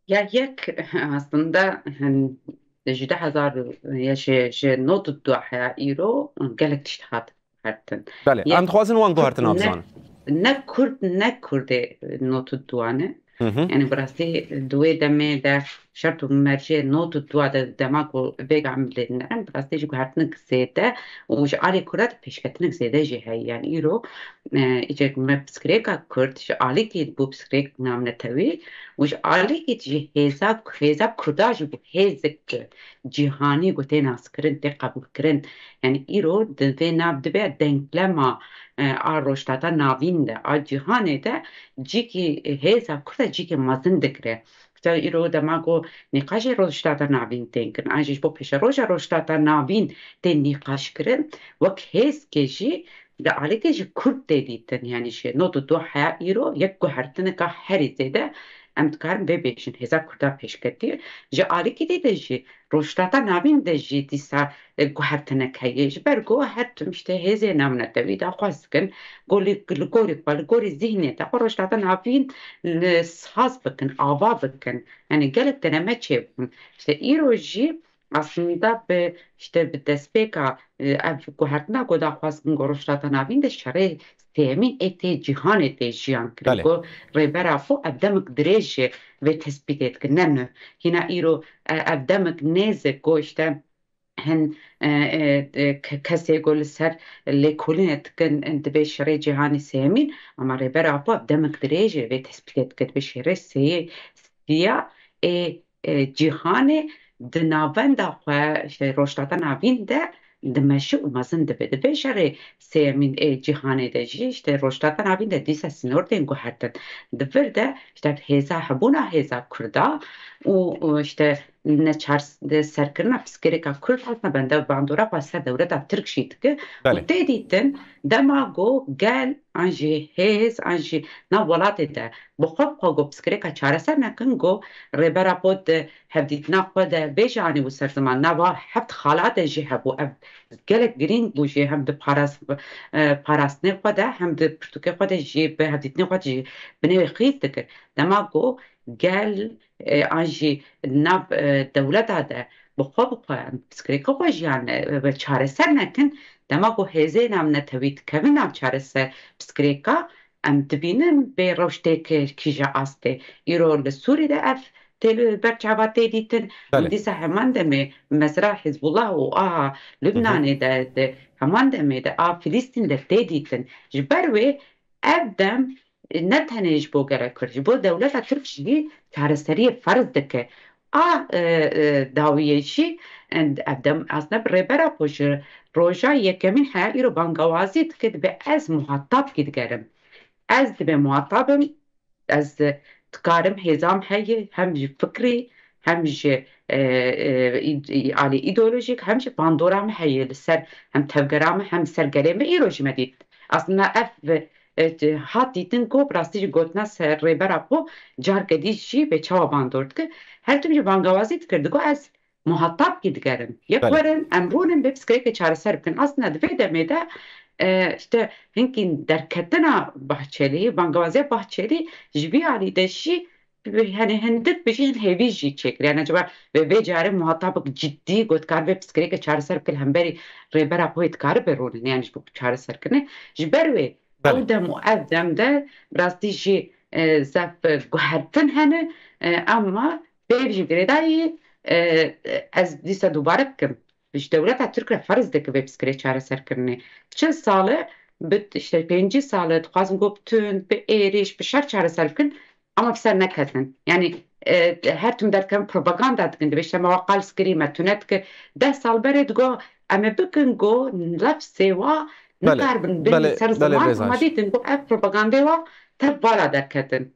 Ya yek aslında جده هزار یا ش نوت دو حیا ایرو گلک تشتهات هرتن بله ام یک دخوازن وان کرد گوهرتن نه ابزان. نه کرد نه کرده نوت دوانه يعني براسي دوي دمي ده شرط مرجع نوت دوا ده دماغو بيج عمل نعم براسي جو هاتنك زيادة وش علي كرات بيشكتنك زيادة جي هاي يعني إيرو إيجاك ما بسكريكا كرت ش علي كي بو بسكريك نام نتوي وش علي كي تجي هيزاب كرداج بو هيزك جهاني قلتي ناس كرن تقبل كرن يعني إيرو دفي ناب دبي دنك لما آروشتاتا ناوین ده آ جهانه ده جيكي هيزا كرة جيكي مازن دكرة كتا إيرو دماغو نقاش روشتاتا نابين تنكن آجيش بو بيش روشتاتا نابين تن نقاش كرن وك هيز كيجي ده عليك جي كرد ديتن يعني شي نوتو دو حياة إيرو يكو هرتنكا هري زيدا ام دکارم ببیشن هزار کرده پیش کردی جا آلی که دیده جی روشتاتا نابین ده جی دیسا گوهرتنک هیش بر گوهرت مشته هزه نامنه دوید آقاس کن گوری ذهنی تا روشتاتا نابین ساز بکن آوا بکن yani gelip deneme çevrim. İşte İroji aslında işte bir despeka ev guhertna goda khwastin goroştata navîn de şerê temîn ete cihan ete jiyan kirin بله go rêbera xwe ev demik dirêj ve tespît etkin ne hîna îro ev demik nêzik go işte هن کسی گل سر لیکولین تکن دبی شری جهانی سیمین اما ریبر آپا دمک دریجه و تثبیت کد به شری سیا جهان دناوند آخوا روشتاتا ناوین ده دمشق مازن دبی شری سیمین جهان ده جی işte روشتاتا ناوین ده دیسا سنور دنگو هرتن دبر ده işte هزا حبونا هزا کردا و işte ne çars de serkirna psikerika Kürt hatna bende bandora pasa devlet Türk şitke بله u te ditin dema go gel anji hez anji na volate de bu khop go psikerika çareser nakin go rebera pod hevditna xwe de bejani bu ser zaman na va heft xalat jî hebu ev gelek girîng bû jî hem de parastinê xwe de hem de pirtûkê xwe de jî bi hevdîtinê xwe de jî bi nêvê xîz dikir dema go gel anji ناب دولت ده بخواب خواهیم بسکری که خوش یعنی و چاره سر نکن دما گو هزه نام نتوید که نام چاره سر بسکری که ام دبینن به روشته که کجا آسته ایرو لسوری ده اف تلو برچاوات دیتن و بله دیسا همان دمه مزرع حزب الله و لبنان ده همان دمه ده فلسطین ده دیتن جبروی ابدم نه تنهش بو گره کرد بو دولت ترک جدی چارەسەریە فەرز دەکە داویەشی ئەدەم ئەسنە ڕێبەرە پۆش ڕۆژا یەکەمین هەیە ئیرۆ بانگەوازی دکرد بێ ئەز muhatap گیدگەرم ئەز دەبێ muhatabم ئەز دکارم هێزام هەیە hem ji fikrî hem ji alî îdeolojîk hem ji bandora me heye li ser hem tevgera me hem sergelê me îro jî me dît aslında ev hat dîtin ku rastî jî gotina ser rêbera xwe carkedî jî bê çawa bandor dikir her tim jî bangewazî dikir digo ez muhatap kî digerim yek بله werin em rûnin bê piskirêkê çareser bikin aslında di vê demê de işte hinkî derketina Bahçeli bangewaziya Bahçeli ji vî alî de jî yani hindik bijî hin hêvî jî çêkir yani acaba ve vê carê muhatabek ciddî gotkar vê piskirêkê çareser bikin hemberî rêbera xwe dikaribe rûnin yani ji bo çareserkirinê ji ber wê ew بله dem û ev dem de rastî jî zef guhertin hene ama pêv jî girêdayî ez dîsa dubare bikim ji dewleta Tirk re ferz dike vê piskirê çareserkirinê çil sale işte pêncî sale dixwazin got tund bi êrîş bi şer çareser bikin ama bi ser neketin yani her tim derkevin propaganda dikin dibe işte me qal skirî me tune dike 10 sal berê digo em ê bikin got lefzê wa بله nikaribin bin بله ser بله ziman ama برێزانش. dîtin got ev propagandê wa tev vala derketin